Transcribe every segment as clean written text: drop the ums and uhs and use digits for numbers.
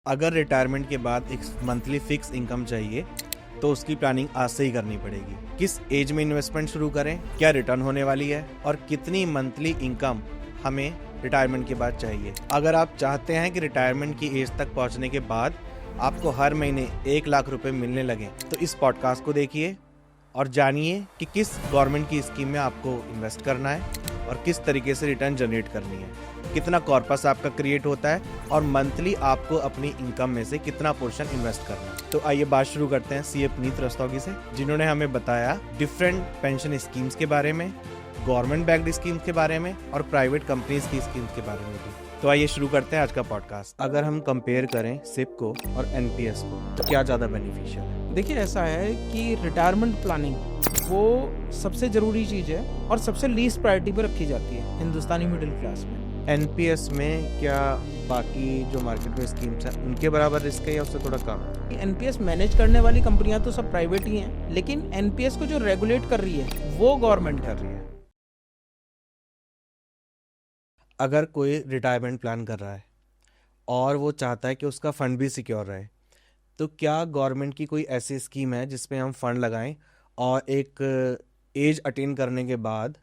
अगर रिटायरमेंट के बाद एक मंथली फिक्स इनकम चाहिए तो उसकी प्लानिंग आज से ही करनी पड़ेगी। किस एज में इन्वेस्टमेंट शुरू करें, क्या रिटर्न होने वाली है और कितनी मंथली इनकम हमें रिटायरमेंट के बाद चाहिए। अगर आप चाहते हैं कि रिटायरमेंट की एज तक पहुंचने के बाद आपको हर महीने 1 लाख रुपए मिलने लगे तो इस पॉडकास्ट को देखिए और जानिए कि किस गवर्नमेंट की स्कीम में आपको इन्वेस्ट करना है और किस तरीके से रिटर्न जनरेट करनी है, कितना कॉर्पस आपका क्रिएट होता है और मंथली आपको अपनी इनकम में से कितना पोर्शन इन्वेस्ट करना है। तो आइए बात शुरू करते हैं सीए पुनीत रस्तोगी से, जिन्होंने हमें बताया डिफरेंट पेंशन स्कीम्स के बारे में, गवर्नमेंट बैक्ड स्कीम्स के बारे में और प्राइवेट कंपनीज की स्कीम्स के बारे में भी। तो आइए शुरू करते हैं आज का पॉडकास्ट। अगर हम कंपेयर करें सिप को और एनपीएस को तो क्या ज़्यादा बेनिफिशियल है? देखिए, ऐसा है कि रिटायरमेंट प्लानिंग वो सबसे ज़रूरी चीज़ है और सबसे लीस्ट प्रायोरिटी पर रखी जाती है हिंदुस्तानी मिडिल क्लास में। एनपीएस में क्या बाकी जो मार्केट में स्कीम्स हैं उनके बराबर रिस्क है या उससे थोड़ा कम है? एनपीएस मैनेज करने वाली कंपनियां तो सब प्राइवेट ही हैं, लेकिन एनपीएस को जो रेगुलेट कर रही है वो गवर्नमेंट कर रही है। अगर कोई रिटायरमेंट प्लान कर रहा है और वो चाहता है कि उसका फंड भी सिक्योर रहे, तो क्या गवर्नमेंट की कोई ऐसी स्कीम है जिसमें हम फंड लगाएं और एक एज अटेन करने के बाद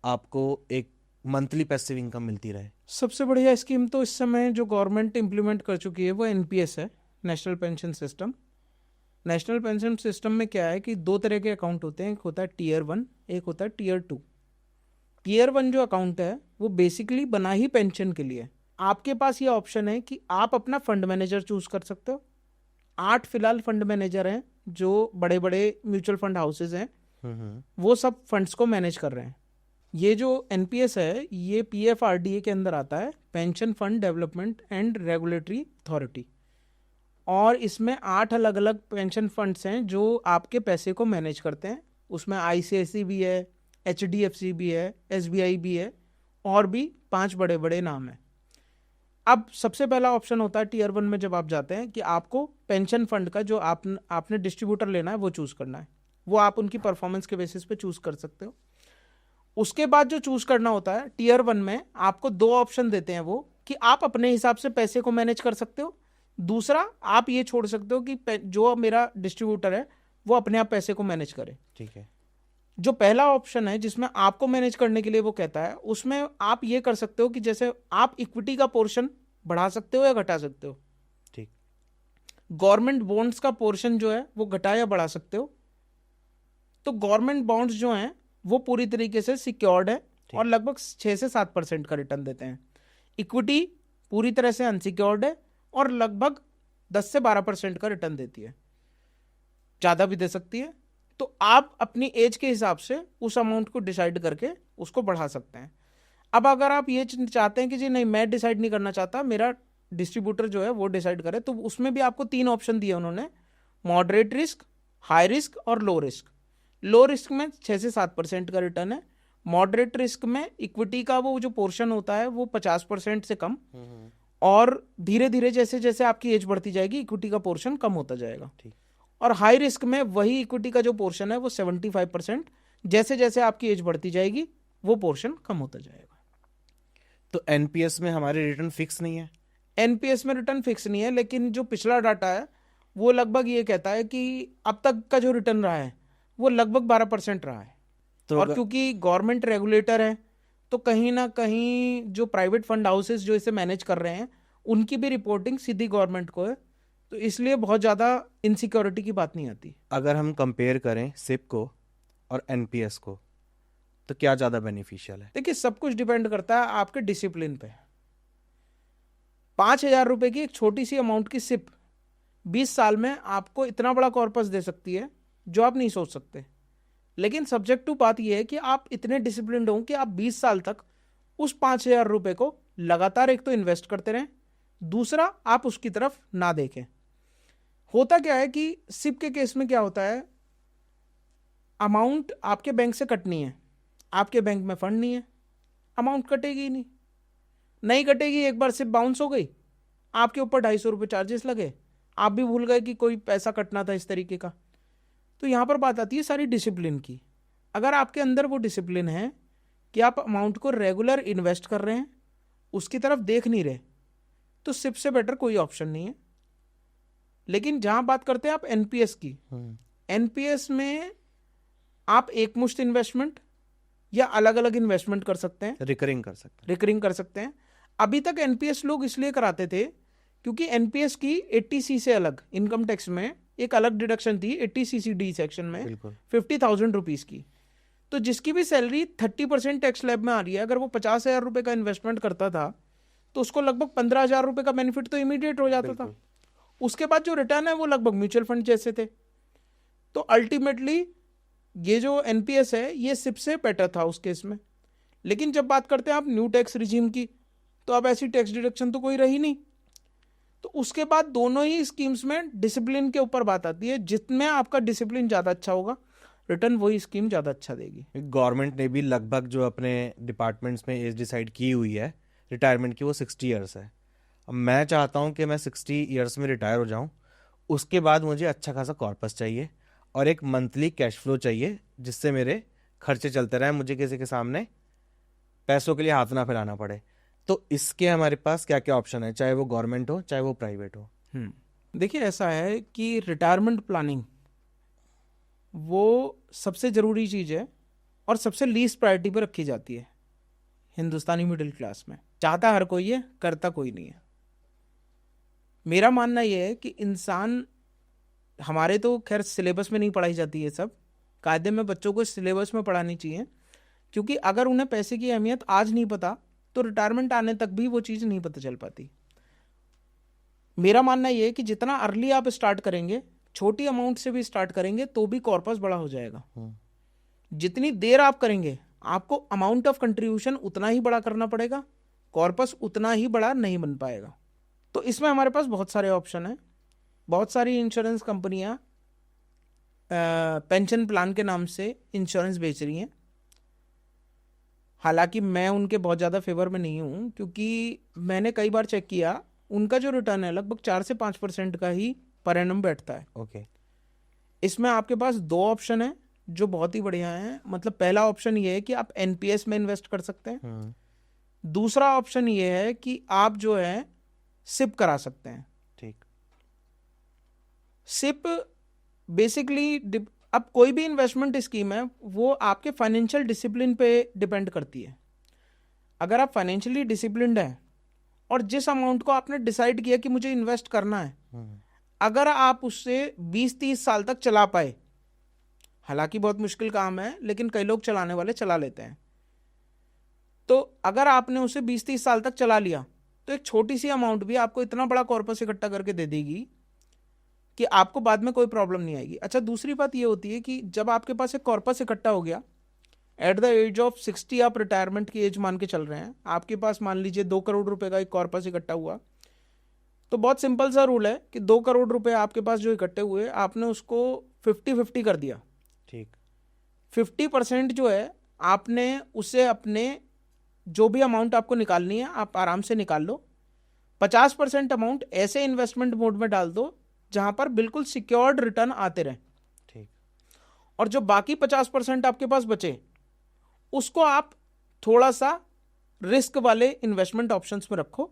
आपको एक मंथली पैसिव इनकम मिलती रहे? सबसे बढ़िया स्कीम तो इस समय जो गवर्नमेंट इम्प्लीमेंट कर चुकी है वो एनपीएस है, national pension system. National pension system में क्या है कि 2 तरह के अकाउंट होते हैं, एक होता है टीयर 1, एक होता है टीयर 2। टीयर 1 जो अकाउंट है वो बेसिकली बना ही पेंशन के लिए। आपके पास ये ऑप्शन है कि आप अपना फंड मैनेजर चूज कर सकते हो। 8 फिलहाल फंड मैनेजर हैं जो बड़े बड़े म्यूचुअल फंड हाउसेज हैं, वो सब फंड्स को मैनेज कर रहे हैं। ये जो एनपीएस है ये पीएफआरडीए के अंदर आता है, pension fund development and regulatory authority, और इसमें 8 अलग अलग पेंशन फंड्स हैं जो आपके पैसे को मैनेज करते हैं। उसमें आईसीआईसी भी है, एचडीएफसी भी है, एसबीआई भी है और भी 5 बड़े बड़े नाम हैं। अब सबसे पहला ऑप्शन होता है टीयर 1 में जब आप जाते हैं कि आपको पेंशन फंड का जो आपने डिस्ट्रीब्यूटर लेना है वो चूज करना है। वो आप उनकी परफॉर्मेंस के बेसिस पे चूज कर सकते हो। उसके बाद जो चूज करना होता है टीयर 1 में आपको 2 ऑप्शन देते हैं वो कि आप अपने हिसाब से पैसे को मैनेज कर सकते हो, दूसरा आप ये छोड़ सकते हो कि जो मेरा डिस्ट्रीब्यूटर है वो अपने आप पैसे को मैनेज करे। ठीक है। जो पहला ऑप्शन है जिसमें आपको मैनेज करने के लिए वो कहता है, उसमें आप ये कर सकते हो कि जैसे आप इक्विटी का पोर्शन बढ़ा सकते हो या घटा सकते हो। ठीक। गवर्नमेंट बॉन्ड्स का पोर्शन जो है वो घटा या बढ़ा सकते हो। तो गवर्नमेंट बॉन्ड्स जो हैं वो पूरी तरीके से सिक्योर्ड है और लगभग 6 से 7% का रिटर्न देते हैं। इक्विटी पूरी तरह से अनसिक्योर्ड है और लगभग 10 से 12% का रिटर्न देती है, ज़्यादा भी दे सकती है। तो आप अपनी एज के हिसाब से उस अमाउंट को डिसाइड करके उसको बढ़ा सकते हैं। अब अगर आप ये चाहते हैं कि जी नहीं, मैं डिसाइड नहीं करना चाहता, मेरा डिस्ट्रीब्यूटर जो है वो डिसाइड करे, तो उसमें भी आपको 3 ऑप्शन दिए उन्होंने, मॉडरेट रिस्क, हाई रिस्क और लो रिस्क। लो रिस्क में 6 से 7% का रिटर्न है। मॉडरेट रिस्क में इक्विटी का वो जो पोर्शन होता है वो 50% से कम, और धीरे धीरे जैसे जैसे आपकी एज बढ़ती जाएगी इक्विटी का पोर्शन कम होता जाएगा। और हाई रिस्क में वही इक्विटी का जो पोर्शन है वो 75%, जैसे जैसे आपकी एज बढ़ती जाएगी वो पोर्शन कम होता जाएगा। तो एनपीएस में हमारे रिटर्न फिक्स नहीं है? एनपीएस में रिटर्न फिक्स नहीं है, लेकिन जो पिछला डाटा है वो लगभग ये कहता है कि अब तक का जो रिटर्न रहा है वो लगभग 12% रहा है। तो और क्योंकि गवर्नमेंट रेगुलेटर है तो कहीं ना कहीं जो प्राइवेट फंड हाउसेस जो इसे मैनेज कर रहे हैं उनकी भी रिपोर्टिंग सीधी गवर्नमेंट को है, तो इसलिए बहुत ज़्यादा इनसिक्योरिटी की बात नहीं आती। अगर हम कंपेयर करें सिप को और एनपीएस को तो क्या ज़्यादा बेनिफिशियल है? देखिए, सब कुछ डिपेंड करता है आपके डिसिप्लिन पे। 5,000 रुपए की एक छोटी सी अमाउंट की सिप 20 साल में आपको इतना बड़ा कॉर्पस दे सकती है जो आप नहीं सोच सकते। लेकिन सब्जेक्ट टू बात यह है कि आप इतने डिसिप्लिन्ड हो कि आप 20 साल तक उस 5,000 रुपए को लगातार एक तो इन्वेस्ट करते रहें, दूसरा आप उसकी तरफ ना देखें। होता क्या है कि सिप के केस में क्या होता है, अमाउंट आपके बैंक से कटनी है, आपके बैंक में फंड नहीं है, अमाउंट कटेगी नहीं, नहीं कटेगी। एक बार सिप बाउंस हो गई, आपके ऊपर 250 रुपये चार्जेस लगे, आप भी भूल गए कि कोई पैसा कटना था इस तरीके का। तो यहाँ पर बात आती है सारी डिसिप्लिन की। अगर आपके अंदर वो डिसिप्लिन है कि आप अमाउंट को रेगुलर इन्वेस्ट कर रहे हैं, उसकी तरफ देख नहीं रहे, तो सिप से बेटर कोई ऑप्शन नहीं है। लेकिन जहां बात करते हैं आप एनपीएस की, एनपीएस में आप एक मुश्त इन्वेस्टमेंट या अलग अलग इन्वेस्टमेंट कर सकते हैं, रिकरिंग कर सकते हैं। अभी तक एनपीएस लोग इसलिए कराते थे क्योंकि एनपीएस की 80C से अलग इनकम टैक्स में एक अलग डिडक्शन थी 80CC डी सेक्शन में, बिल्कुल 50,000 रुपीज की। तो जिसकी भी सैलरी 30% टैक्स स्लैब में आ रही है, अगर वो 50,000 रुपए का इन्वेस्टमेंट करता था तो उसको लगभग 15,000 रुपए का बेनिफिट तो इमीडिएट हो जाता था। उसके बाद जो रिटर्न है वो लगभग म्यूचुअल फंड जैसे थे। तो अल्टीमेटली ये जो एनपीएस है ये सिप से बेटर था उस केस में। लेकिन जब बात करते हैं आप न्यू टैक्स रिजीम की, तो अब ऐसी टैक्स डिडक्शन तो कोई रही नहीं। तो उसके बाद दोनों ही स्कीम्स में डिसिप्लिन के ऊपर बात आती है। जितने आपका डिसिप्लिन ज़्यादा अच्छा होगा, रिटर्न वही स्कीम ज़्यादा अच्छा देगी। गवर्नमेंट ने भी लगभग जो अपने डिपार्टमेंट्स में एज डिसाइड की हुई है रिटायरमेंट की, वो 60 ईयर्स है। अब मैं चाहता हूँ कि मैं 60 ईयर्स में रिटायर हो जाऊँ। उसके बाद मुझे अच्छा खासा कॉर्पस चाहिए और एक मंथली कैश फ्लो चाहिए जिससे मेरे खर्चे चलते रहें, मुझे किसी के सामने पैसों के लिए हाथ ना फैलाना पड़े। तो इसके हमारे पास क्या क्या ऑप्शन है, चाहे वो गवर्नमेंट हो चाहे वो प्राइवेट हो? देखिए ऐसा है कि रिटायरमेंट प्लानिंग वो सबसे ज़रूरी चीज़ है और सबसे लीस्ट प्रायोरिटी पर रखी जाती है हिंदुस्तानी मिडिल क्लास में। चाहता हर कोई है, करता कोई नहीं है। मेरा मानना यह है कि इंसान, हमारे तो खैर सिलेबस में नहीं पढ़ाई जाती है सब, कायदे में बच्चों को सिलेबस में पढ़ानी चाहिए, क्योंकि अगर उन्हें पैसे की अहमियत आज नहीं पता तो रिटायरमेंट आने तक भी वो चीज़ नहीं पता चल पाती। मेरा मानना यह है कि जितना अर्ली आप स्टार्ट करेंगे, छोटी अमाउंट से भी स्टार्ट करेंगे तो भी कॉर्पस बड़ा हो जाएगा। जितनी देर आप करेंगे आपको अमाउंट ऑफ कंट्रीब्यूशन उतना ही बड़ा करना पड़ेगा, कॉर्पस उतना ही बड़ा नहीं बन पाएगा। तो इसमें हमारे पास बहुत सारे ऑप्शन हैं। बहुत सारी इंश्योरेंस कंपनियां पेंशन प्लान के नाम से इंश्योरेंस बेच रही हैं। हालांकि मैं उनके बहुत ज़्यादा फेवर में नहीं हूँ, क्योंकि मैंने कई बार चेक किया, उनका जो रिटर्न है लगभग 4 से 5% का ही पर एनम बैठता है। ओके। इसमें आपके पास दो ऑप्शन है जो बहुत ही बढ़िया है। मतलब पहला ऑप्शन ये है कि आप एनपीएस में इन्वेस्ट कर सकते हैं। दूसरा ऑप्शन ये है कि आप जो है सिप करा सकते हैं। ठीक। सिप बेसिकली, अब कोई भी इन्वेस्टमेंट स्कीम है वो आपके फाइनेंशियल डिसिप्लिन पे डिपेंड करती है। अगर आप फाइनेंशियली डिसिप्लिन्ड हैं और जिस अमाउंट को आपने डिसाइड किया कि मुझे इन्वेस्ट करना है, अगर आप उससे 20-30 साल तक चला पाए, हालांकि बहुत मुश्किल काम है लेकिन कई लोग चलाने वाले चला लेते हैं, तो अगर आपने उसे 20-30 साल तक चला लिया तो एक छोटी सी अमाउंट भी आपको इतना बड़ा कॉर्पस इकट्ठा करके दे देगी कि आपको बाद में कोई प्रॉब्लम नहीं आएगी। अच्छा, दूसरी बात ये होती है कि जब आपके पास एक कॉर्पस इकट्ठा हो गया, एट द एज ऑफ 60 आप रिटायरमेंट की एज मान के चल रहे हैं, आपके पास मान लीजिए 2 करोड़ रुपए का एक कॉर्पस इकट्ठा हुआ, तो बहुत सिंपल सा रूल है कि 2 करोड़ रुपए आपके पास जो इकट्ठे हुए, आपने उसको 50-50 कर दिया। ठीक। 50% जो है आपने उसे अपने जो भी अमाउंट आपको निकालनी है आप आराम से निकाल लो। 50% अमाउंट ऐसे इन्वेस्टमेंट मोड में डाल दो जहां पर बिल्कुल सिक्योर्ड रिटर्न आते रहे। ठीक। और जो बाकी 50% आपके पास बचे, उसको आप थोड़ा सा रिस्क वाले इन्वेस्टमेंट ऑप्शंस में रखो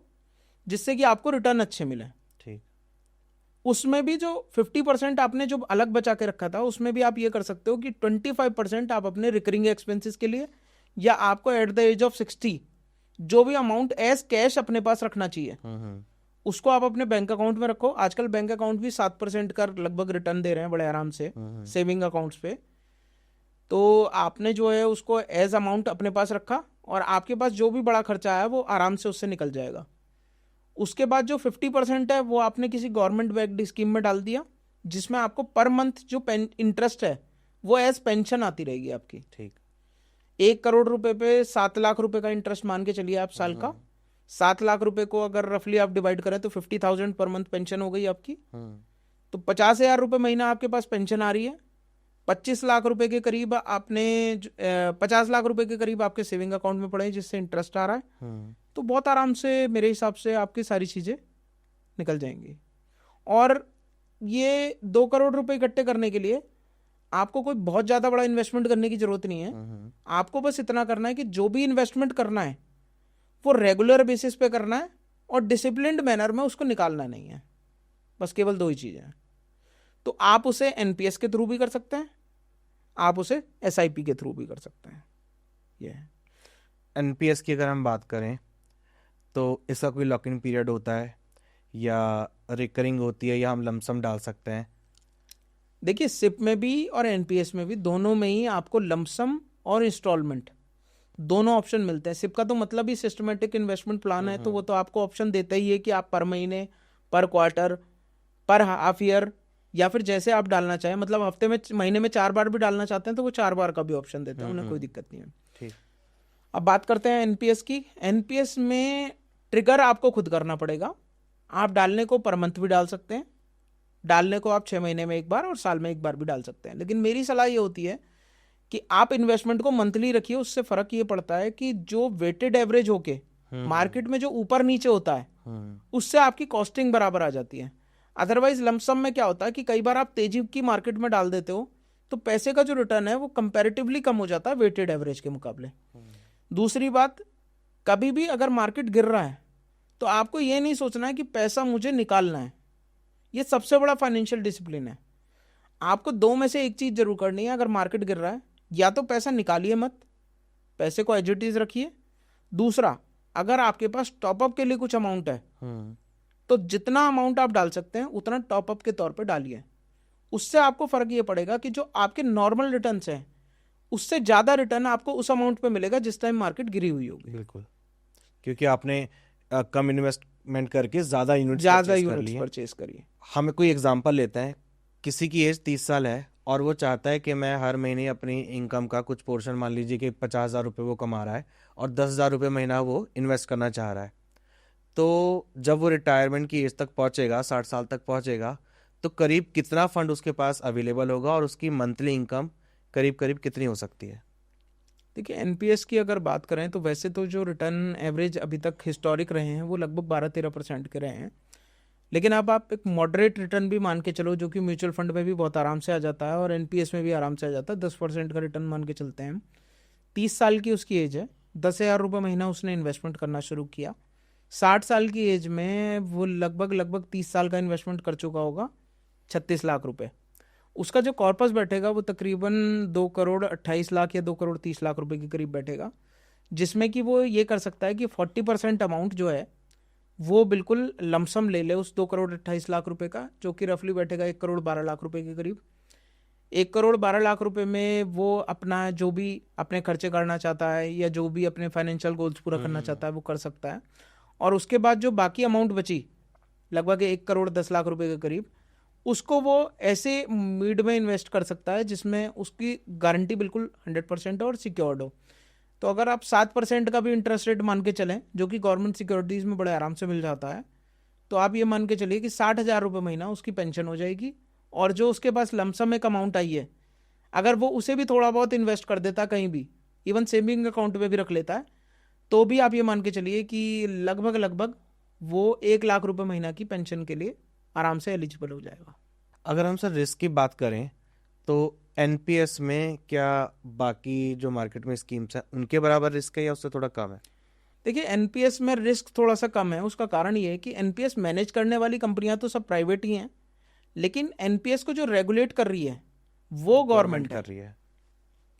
जिससे कि आपको रिटर्न अच्छे मिले। ठीक। उसमें भी जो 50% आपने जो अलग बचा के रखा था, उसमें भी आप ये कर सकते हो कि 25% आप अपने रिकरिंग एक्सपेंसेस के लिए, या आपको एट द एज ऑफ 60 जो भी अमाउंट एज कैश अपने पास रखना चाहिए उसको आप अपने बैंक अकाउंट में रखो। आजकल बैंक अकाउंट भी 7% का लगभग रिटर्न दे रहे हैं बड़े आराम से सेविंग अकाउंट्स पे। तो आपने जो है उसको एज अमाउंट अपने पास रखा और आपके पास जो भी बड़ा खर्चा आया वो आराम से उससे निकल जाएगा। उसके बाद जो 50% है वो आपने किसी गवर्नमेंट बैक्ड स्कीम में डाल दिया, जिसमें आपको पर मंथ जो इंटरेस्ट है वो एज पेंशन आती रहेगी आपकी। ठीक। 1 करोड़ रुपए पे 7 लाख रुपए का इंटरेस्ट मान के चलिए आप साल का। 7 लाख रुपए को अगर रफली आप डिवाइड करें तो 50,000 पर मंथ पेंशन हो गई आपकी। तो 50,000 रुपए महीना आपके पास पेंशन आ रही है। 25 लाख रुपए के करीब आपने 50 लाख रुपए के करीब आपके सेविंग अकाउंट में पड़े जिससे इंटरेस्ट आ रहा है। तो बहुत आराम से मेरे हिसाब से आपकी सारी चीजें निकल जाएंगी। और ये 2 करोड़ रुपए इकट्ठे करने के लिए आपको कोई बहुत ज्यादा बड़ा इन्वेस्टमेंट करने की जरूरत नहीं है। आपको बस इतना करना है कि जो भी इन्वेस्टमेंट करना है वो रेगुलर बेसिस पे करना है और डिसिप्लिन्ड मैनर में उसको निकालना नहीं है। बस केवल दो ही चीज़ें हैं। तो आप उसे एनपीएस के थ्रू भी कर सकते हैं, आप उसे एसआईपी के थ्रू भी कर सकते हैं। ये है। एनपीएस की अगर हम बात करें तो इसका कोई लॉक इन पीरियड होता है या रिकरिंग होती है या हम लमसम डाल सकते हैं? देखिए, सिप में भी और एनपीएस में भी, दोनों में ही आपको लमसम और इंस्टॉलमेंट दोनों ऑप्शन मिलते हैं। सिप का तो मतलब ही सिस्टमेटिक इन्वेस्टमेंट प्लान है, तो वो तो आपको ऑप्शन देता ही है कि आप पर महीने, पर क्वार्टर, पर हाफ ईयर, या फिर जैसे आप डालना चाहें, मतलब हफ्ते में, महीने में 4 बार भी डालना चाहते हैं तो वो 4 बार का भी ऑप्शन देते हैं, उन्हें कोई दिक्कत नहीं है। ठीक। अब बात करते हैं एनपीएस की। एनपीएस में ट्रिगर आपको खुद करना पड़ेगा। आप डालने को पर मंथ भी डाल सकते हैं, डालने को आप 6 महीने में एक बार और साल में एक बार भी डाल सकते हैं। लेकिन मेरी सलाह ये होती है कि आप इन्वेस्टमेंट को मंथली रखिए। उससे फर्क ये पड़ता है कि जो वेटेड एवरेज होके मार्केट में जो ऊपर नीचे होता है उससे आपकी कॉस्टिंग बराबर आ जाती है। अदरवाइज लमसम में क्या होता है कि कई बार आप तेजी की मार्केट में डाल देते हो तो पैसे का जो रिटर्न है वो कंपैरेटिवली कम हो जाता है वेटेड एवरेज के मुकाबले। दूसरी बात, कभी भी अगर मार्केट गिर रहा है तो आपको ये नहीं सोचना है कि पैसा मुझे निकालना है। ये सबसे बड़ा फाइनेंशियल डिसिप्लिन है। आपको दो में से एक चीज जरूर करनी है। अगर मार्केट गिर रहा है, या तो पैसा निकालिए मत, पैसे को एज इट इज रखिए। दूसरा, अगर आपके पास टॉपअप के लिए कुछ अमाउंट है तो जितना अमाउंट आप डाल सकते हैं उतना टॉपअप के तौर पे डालिए। उससे आपको फर्क ये पड़ेगा कि जो आपके नॉर्मल रिटर्न्स हैं उससे ज्यादा रिटर्न आपको उस अमाउंट पे मिलेगा जिस टाइम मार्केट गिरी हुई होगी। बिल्कुल, क्योंकि आपने कम इन्वेस्टमेंट करके ज़्यादा यूनिट्स परचेज करिए। हमें कोई एग्जांपल लेते हैं, किसी की एज 30 साल है और वो चाहता है कि मैं हर महीने अपनी इनकम का कुछ पोर्शन, मान लीजिए कि 50,000 रुपये वो कमा रहा है और 10,000 रुपये महीना वो इन्वेस्ट करना चाह रहा है। तो जब वो रिटायरमेंट की एज तक पहुंचेगा, 60 साल तक पहुंचेगा, तो करीब कितना फंड उसके पास अवेलेबल होगा और उसकी मंथली इनकम करीब करीब कितनी हो सकती है? देखिए, एनपीएस की अगर बात करें तो वैसे तो जो रिटर्न एवरेज अभी तक हिस्टोरिक रहे हैं वो लगभग 12-13% के रहे हैं। लेकिन अब आप एक मॉडरेट रिटर्न भी मान के चलो, जो कि म्यूचुअल फंड में भी बहुत आराम से आ जाता है और एनपीएस में भी आराम से आ जाता है। 10% का रिटर्न मान के चलते हैं हम। 30 साल की उसकी एज है, 10,000 रुपये महीना उसने इन्वेस्टमेंट करना शुरू किया। 60 साल की एज में वो लगभग 30 साल का इन्वेस्टमेंट कर चुका होगा, 36 लाख रुपए। उसका जो कॉर्पस बैठेगा वो तकरीबन 2,28,00,000 या 2,30,00,000 रुपए के करीब बैठेगा, जिसमें कि वो ये कर सकता है कि 40% अमाउंट जो है वो बिल्कुल लमसम ले ले उस 2,28,00,000 रुपए का, जो कि रफली बैठेगा 1,12,00,000 रुपए के करीब। 1,12,00,000 रुपए में वो अपना जो भी अपने खर्चे करना चाहता है या जो भी अपने फाइनेंशियल गोल्स पूरा करना चाहता है वो कर सकता है। और उसके बाद जो बाकी अमाउंट बची, लगभग 1,10,00,000 रुपए के करीब, उसको वो ऐसे मिड में इन्वेस्ट कर सकता है जिसमें उसकी गारंटी बिल्कुल 100% और सिक्योर्ड हो। तो अगर आप 7% का भी इंटरेस्ट रेट मान के चलें, जो कि गवर्नमेंट सिक्योरिटीज़ में बड़े आराम से मिल जाता है, तो आप ये मान के चलिए कि 60,000 रुपये महीना उसकी पेंशन हो जाएगी। और जो उसके पास लमसम एक अमाउंट आई है, अगर वो उसे भी थोड़ा बहुत इन्वेस्ट कर देता कहीं भी, इवन सेविंग अकाउंट में भी रख लेता है, तो भी आप ये मान के चलिए कि लगभग वो 1,00,000 रुपये महीना की पेंशन के लिए आराम से एलिजिबल हो जाएगा। अगर हम सर रिस्क की बात करें तो एनपीएस में क्या बाकी जो मार्केट में स्कीम्स हैं उनके बराबर रिस्क है या उससे थोड़ा कम है? देखिए, एनपीएस में रिस्क थोड़ा सा कम है। उसका कारण ये है कि एनपीएस मैनेज करने वाली कंपनियां तो सब प्राइवेट ही हैं, लेकिन एनपीएस को जो रेगुलेट कर रही है वो गवर्नमेंट कर रही है,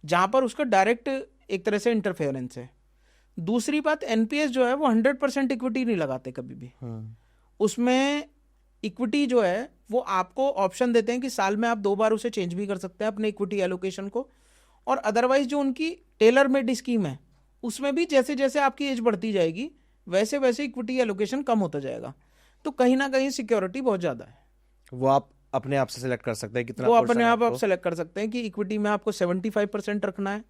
जहां पर उसका डायरेक्ट एक तरह से इंटरफेरेंस है। दूसरी बात, एनपीएस जो है वो 100% इक्विटी नहीं लगाते कभी भी। उसमें इक्विटी जो है वो आपको ऑप्शन देते हैं कि साल में आप 2 बार उसे चेंज भी कर सकते हैं अपने इक्विटी एलोकेशन को। और अदरवाइज जो उनकी टेलर मेड स्कीम है उसमें भी जैसे जैसे आपकी एज बढ़ती जाएगी वैसे वैसे इक्विटी एलोकेशन कम होता जाएगा। तो कहीं ना कहीं सिक्योरिटी बहुत ज़्यादा है। वो आप अपने आप से सेलेक्ट कर सकते हैं कितना, वो अपने आप सेलेक्ट कर सकते हैं कि इक्विटी में आपको 75% रखना है,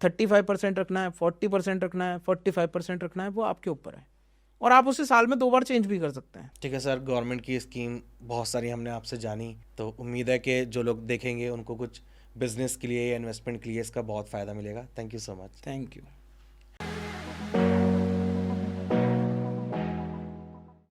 35% रखना है, 40% रखना है, 45% रखना है, वो आपके ऊपर है। और आप उसे साल में 2 बार चेंज भी कर सकते हैं। ठीक है सर, गवर्नमेंट की स्कीम बहुत सारी हमने आपसे जानी, तो उम्मीद है कि जो लोग देखेंगे उनको कुछ बिजनेस के लिए या इन्वेस्टमेंट के लिए इसका बहुत फ़ायदा मिलेगा। Thank you so much. Thank you.